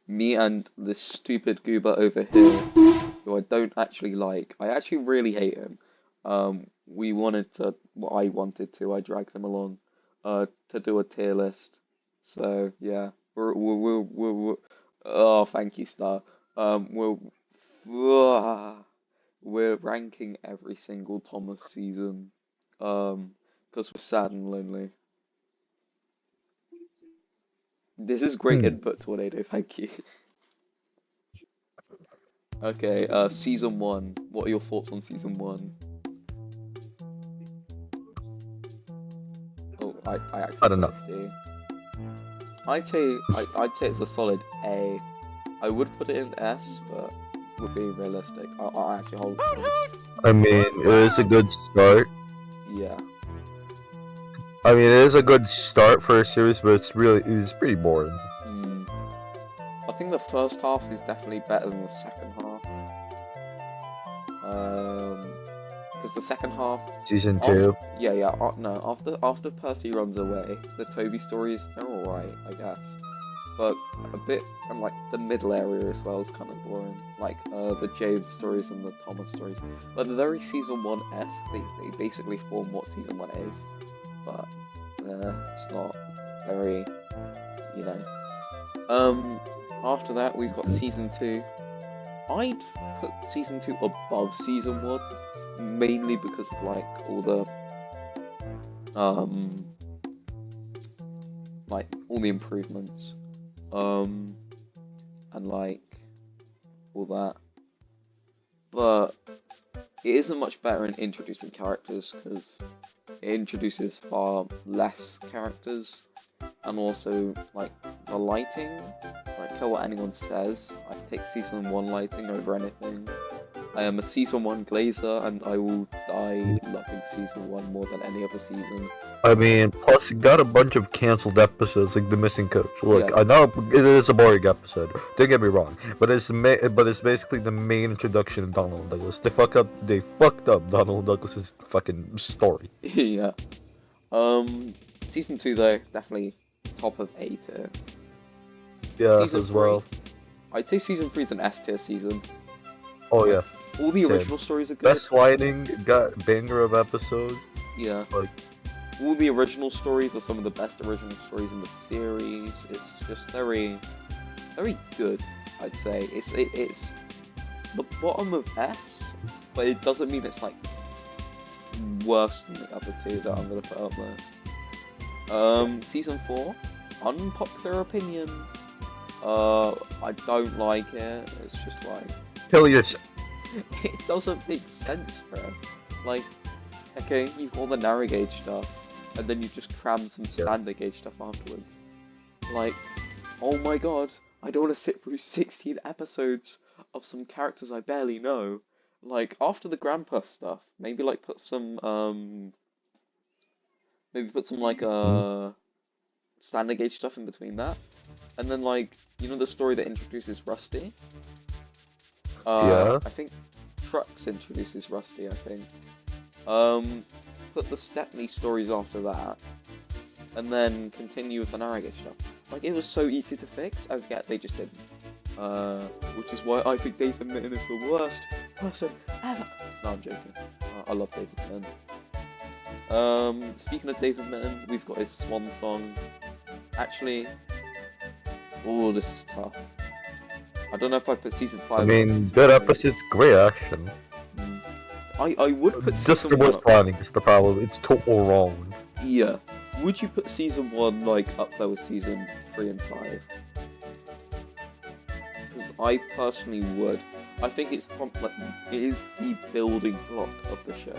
Me and this stupid goober over here, who I don't actually like. I actually really hate him. We wanted to, well, I wanted to, I dragged him along, to do a tier list. So yeah, oh, thank you, Star. We're ranking every single Thomas season, because we're sad and lonely. This is great Hmm. input, Tornado. Thank you. Okay, season one. What are your thoughts on season one? Oh, I I actually don't put know. a D. I'd say it's a solid A. I would put it in S, but we're being realistic. I actually hold it to S. I mean, it is a good start. Yeah. I mean, it is a good start for a series, but it's pretty boring. Hmm. I think the first half is definitely better than the second half. Because the second half, Season after, 2. yeah, no, after Percy runs away, the Toby stories, they're alright, I guess. But a bit, and like the middle area as well is kind of boring. Like the James stories and the Thomas stories. But they're very season one esque. They basically form what season one is. But it's not very, you know. After that we've got season two. I'd put season two above season one, mainly because of like all the um all the improvements. Um and like all that. But it isn't much better in introducing characters because it introduces far less characters, and also like the lighting. I don't care what anyone says. I take season one lighting over anything. I am a season one glazer, and I will die loving season one more than any other season. I mean, plus it got a bunch of canceled episodes, like The Missing Coach. Look, Yeah, I know it is a boring episode. Don't get me wrong, but it's basically the main introduction of Donald Douglas. They fucked up Donald Douglas's fucking story. yeah. Season two though, definitely top of A tier. Yeah, Season as three, well. I'd say season three is an S tier season. Oh Like yeah, all the same. original stories are good. Best lighting, got banger of episodes. Yeah. Like, All the original stories are some of the best original stories in the series. It's just very, very good. I'd say it's the bottom of S, but it doesn't mean it's like worse than the other two that I'm gonna put up there. Season four, unpopular opinion. I don't like it. It's just like kill yourself. it doesn't make sense, bro. Like, okay, you've got all the narrow gauge stuff, and then you just cram some standard gauge stuff afterwards. Like, oh my god, I don't want to sit through 16 episodes of some characters I barely know. Like, after the grandpa stuff, maybe like put some like standard gauge stuff in between that. And then like, you know the story that introduces Rusty? Yeah. I think Trucks introduces Rusty, I think. Um, put the Stepney stories after that, and then continue with the narrative stuff. Like, it was so easy to fix, and yet they just didn't. Which is why I think David Mitten is the worst person ever. No, I'm joking. I love David Mitten. Speaking of David Mitten, we've got his swan song. Actually, oh, this is tough. I don't know if I put season I 5 above mean, season good 3. episodes, great action. I would put Just the season 1 worst up. planning is the problem. It's total wrong. Yeah. Would you put season 1 like up there with season 3 and 5? Because I personally would. I think it's like, it is the building block of the show.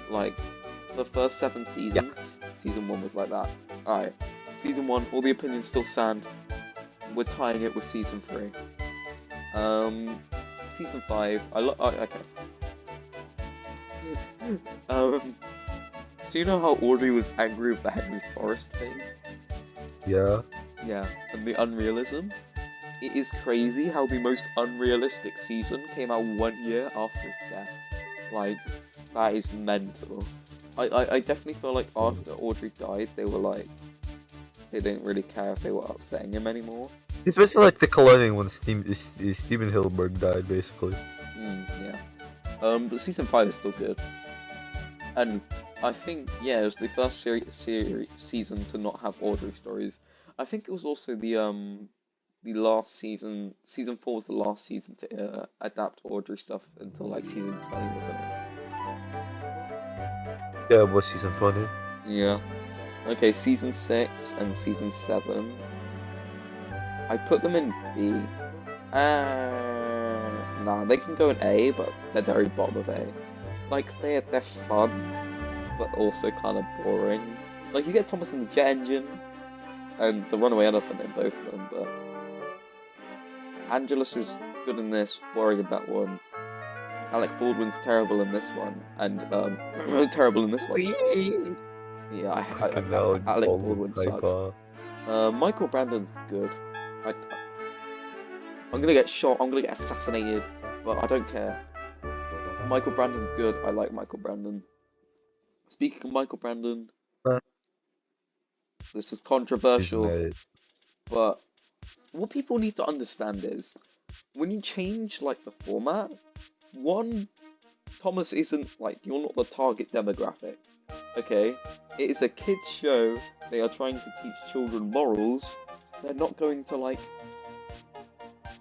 Like, the first 7 seasons, season 1 was like that. Alright, season 1, all the opinions still stand. We're tying it with season 3. Season 5, okay. So you know how Audrey was angry with the Henry's Forest thing? Yeah. Yeah, and the unrealism? It is crazy how the most unrealistic season came out 1 year after his death. Like, that is mental. I definitely feel like after Audrey died, they were like, they didn't really care if they were upsetting him anymore. It's basically like the cloning when Steven Hillenburg died, basically. Yeah. But season 5 is still good. And I think, yeah, it was the first season to not have Audrey stories. I think it was also the last season. Season 4 was the last season to adapt Audrey stuff until like season 20 or something. Yeah, it was season 20. Yeah. Okay, season 6 and season 7. I put them in B. Nah, they can go in A, but they're very bottom of A. Like, they're fun, but also kind of boring. Like, you get Thomas and the Jet Engine, and the Runaway Elephant in both of them, but Angelus is good in this, boring in that one. Alec Baldwin's terrible in this one, and terrible in this one. Yeah, Fucking hell, Alec Baldwin Baldwin sucks. hyper. Michael Brandon's good. I'm gonna get shot, I'm gonna get assassinated, but I don't care. Michael Brandon's good, I like Michael Brandon. Speaking of Michael Brandon, this is controversial, Isn't it? but what people need to understand is, when you change, like, the format, one, Thomas isn't, like, you're not the target demographic, okay? It is a kid's show, they are trying to teach children morals, they're not going to, like,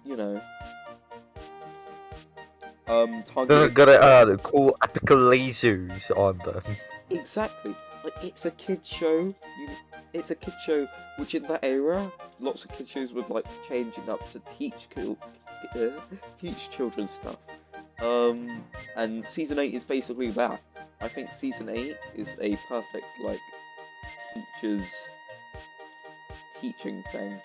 you know, target... Gotta add cool epical lasers on them. Exactly. Like, it's a kid show. It's a kid show, which in that era, lots of kid shows were like changing up to teach children stuff. And season 8 is basically that. I think season 8 is a perfect like teachers teaching thing.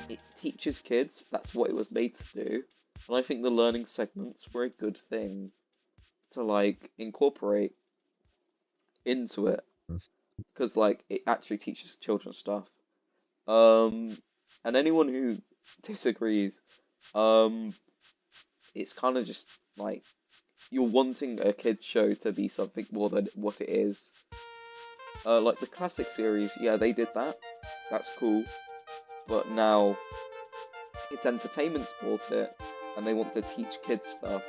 It teaches kids. That's what it was made to do. And I think the learning segments were a good thing to like incorporate into it, because like it actually teaches children stuff. And anyone who disagrees, it's kind of just like you're wanting a kids show to be something more than what it is. Like the classic series, yeah, they did that. That's cool. But now it's entertainment's bought it, and they want to teach kids stuff.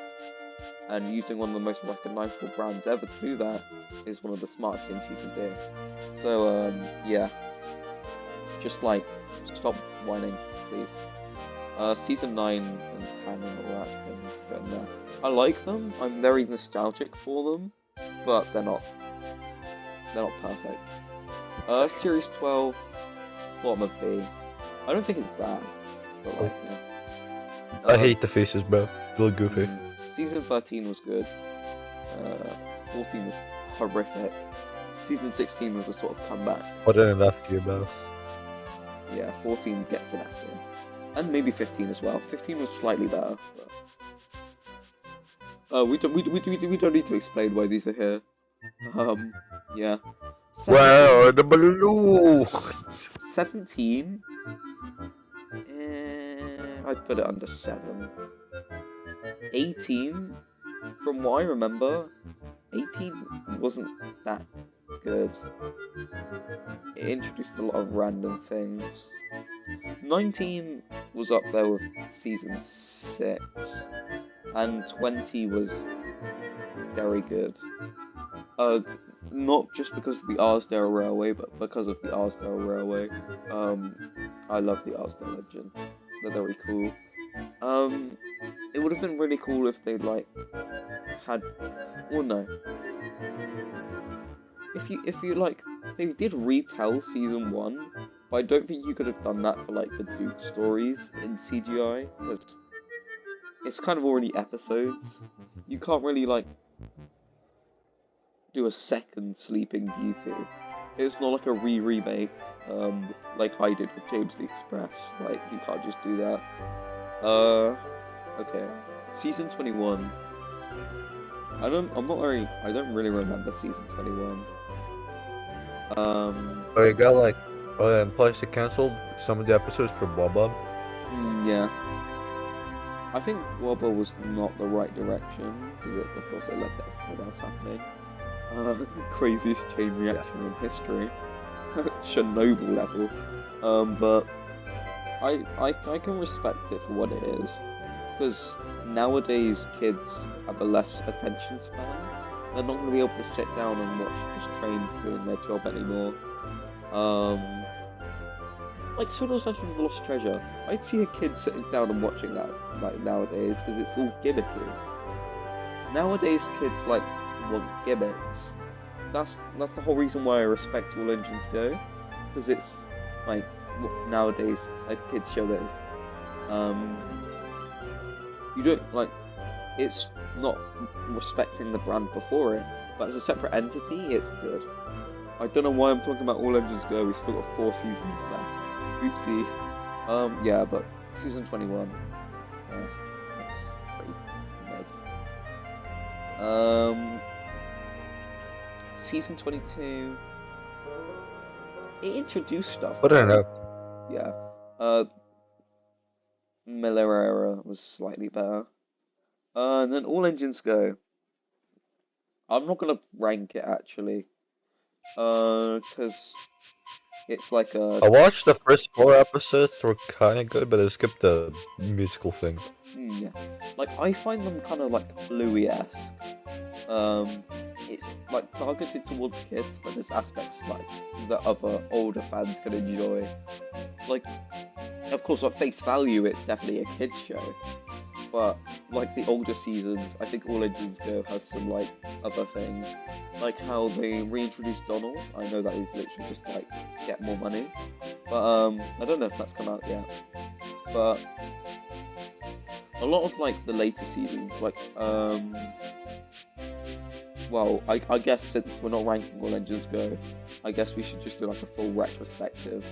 And using one of the most recognizable brands ever to do that is one of the smartest things you can do. So, yeah. Just like, stop whining, please. Season 9 and 10 and all that can go in there. I like them, I'm very nostalgic for them, but they're not perfect. Series 12, bottom of B. I don't think it's bad, but like, yeah. I hate the faces, bro. They look goofy. Season 13 was good. 14 was horrific. Season 16 was a sort of comeback. What an F tier, bro. Yeah, 14 gets an F tier. And maybe 15 as well. 15 was slightly better. But... we don't need to explain why these are here. Yeah. 17, Where are the balloons? 17? I'd put it under 7. 18, from what I remember, 18 wasn't that good. It introduced a lot of random things. 19 was up there with season 6, and 20 was very good. Not just because of the Arsdale Railway, but because of the Arsdale Railway. I love the Arsdale Legends. They're very cool. It would have been really cool if they like had, well, no. If you like, they did retell season 1, but I don't think you could have done that for like the Duke stories in CGI, because it's kind of already episodes. You can't really like do a second Sleeping Beauty. It's not like a remake, like I did with James the Express. Like, you can't just do that. Okay. Season 21. I don't really remember season 21. Oh, you got like, and plus they canceled some of the episodes for Boba. Yeah. I think Wobble was not the right direction, because of course it led to everything else happening. Craziest chain reaction in history. Chernobyl level. But I can respect it for what it is, because nowadays kids have a less attention span. They're not going to be able to sit down and watch just trains doing their job anymore. Like Sword Art Online of the Lost Treasure, I'd see a kid sitting down and watching that like nowadays because it's all gimmicky. Nowadays kids like want gimmicks. That's the whole reason why I respect All Engines Go, because it's like what nowadays a kids show is. You don't like it's not respecting the brand before it, but as a separate entity, it's good. I don't know why I'm talking about All Engines Go. We've still got 4 seasons left. Oopsie. Yeah, but season 21. Yeah, that's pretty mid. Season 22. It introduced stuff. But I don't know. Yeah. Miller Era was slightly better. And then All Engines Go. I'm not gonna rank it actually. Cause it's like a I watched the first 4 episodes. They were kind of good, but I skipped the musical thing. yeah. Like I find them kind of like Bluey-esque. It's like targeted towards kids, but there's aspects like that other older fans can enjoy. Like, of course, at face value, it's definitely a kids show. But like the older seasons, I think All Engines Go has some like other things, like how they reintroduced Donald. I know that is literally just like get more money, but I don't know if that's come out yet. But a lot of like the later seasons, like well, I guess since we're not ranking All Engines Go, I guess we should just do like a full retrospective.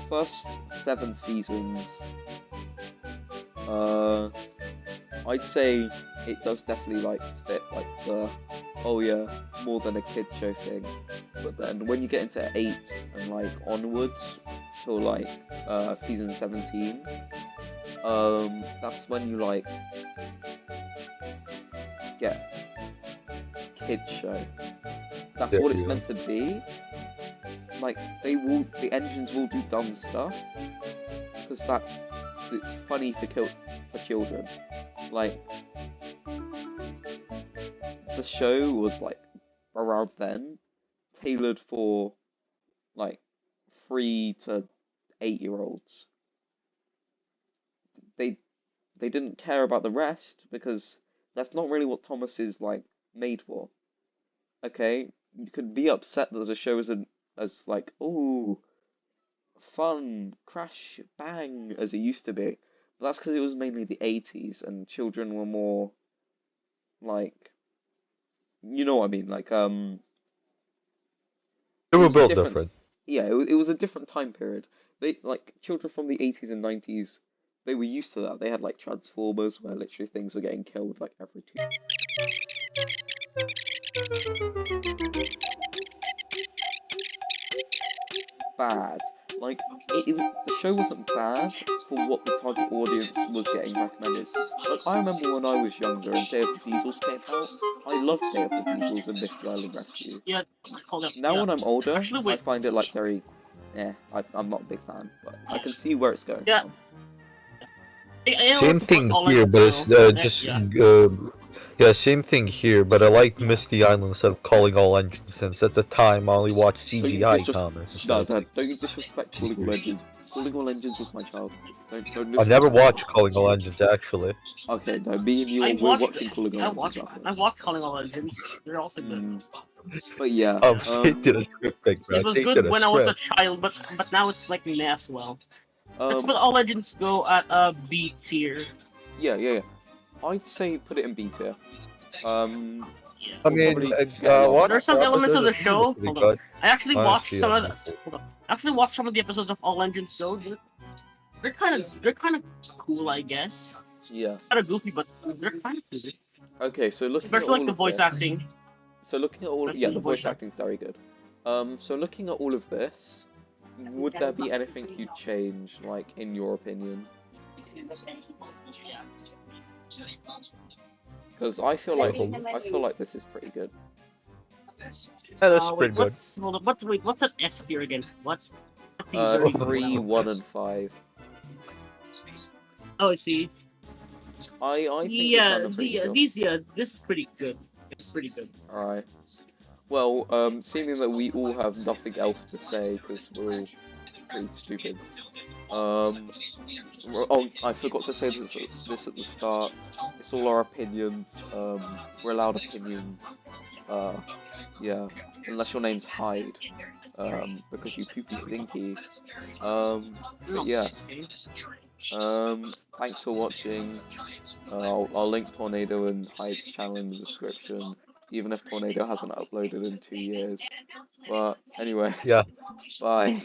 First 7 seasons, I'd say it does definitely like fit like the oh yeah, more than a kid show thing. But then when you get into 8 and like onwards till like season 17, that's when you like get kid show. That's what it's meant to be. Like the engines will do dumb stuff because it's funny for children. Like the show was like around then tailored for like 3 to 8-year-olds. They didn't care about the rest because that's not really what Thomas is like made for. Okay, you could be upset that the show isn't as like, ooh, fun, crash, bang, as it used to be. But that's because it was mainly the 80s and children were more like, you know what I mean? Like, They it were was a built different, different. yeah, it was a different time period. They, like, children from the 80s and 90s, they were used to that. They had like Transformers where literally things were getting killed like every 2. Bad. Like the show wasn't bad for what the target audience was getting recommended. Like I remember when I was younger and Day of the Diesels came out, I loved Day of the Diesels and Mystery Island Rescue. Yeah, hold up. Now Yeah. when I'm older, Actually, I wait. find it like very, I'm not a big fan, but I can see where it's going Yeah. from. I know Same what the fuck thing all here, engines but it's go. just Yeah. yeah, same thing here. But I like Misty Island instead of calling all engines, since at the time I only watched Don't you CGI disres- comments instead No, of. no, don't you disrespect Calling All Engines. Calling All Engines was my childhood. Don't I never disrespect watched it. Calling All Engines actually. Okay, no, me and you, we're watching Calling All Engines after I this. watched Calling All Engines. They're also good. But yeah, Say to the script, big bro. It was Say to good the when I was a script. child, but now it's like meh as well. Let's um, put All Legends go at a B tier. yeah. I'd say put it in B tier. I We'll mean, probably get a lot of watch There are flack some for elements of this. the show. pretty Hold good. on. I actually watched Honestly, some of yeah. the. Hold on. I actually watched some of the episodes of All Legends Go. They're kind of cool, I guess. Yeah. Kind of goofy, but they're kind of cool. Okay, so looking at Especially all like the of voice this. acting. So looking at all, Especially yeah, the the voice voice acting's very good. So looking at all of this, would there be anything you'd change, like in your opinion? Because I feel like this is pretty good. Yeah, that's pretty Wait, good. hold on, what's an S tier again? What? That seems Uh, very 3, low. 1, and 5. Oh, I see. I think we've done a pretty good job. This is pretty good. It's pretty good. Alright. Well, seeming that we all have nothing else to say because we're all pretty stupid. Oh, I forgot to say this at the start. It's all our opinions. We're allowed opinions. Yeah, unless your name's Hyde. Because you poopy stinky. But yeah. Thanks for watching. I'll link Tornado and Hyde's channel in the description, even if Tornado hasn't uploaded in 2 years. But anyway, Yeah. bye.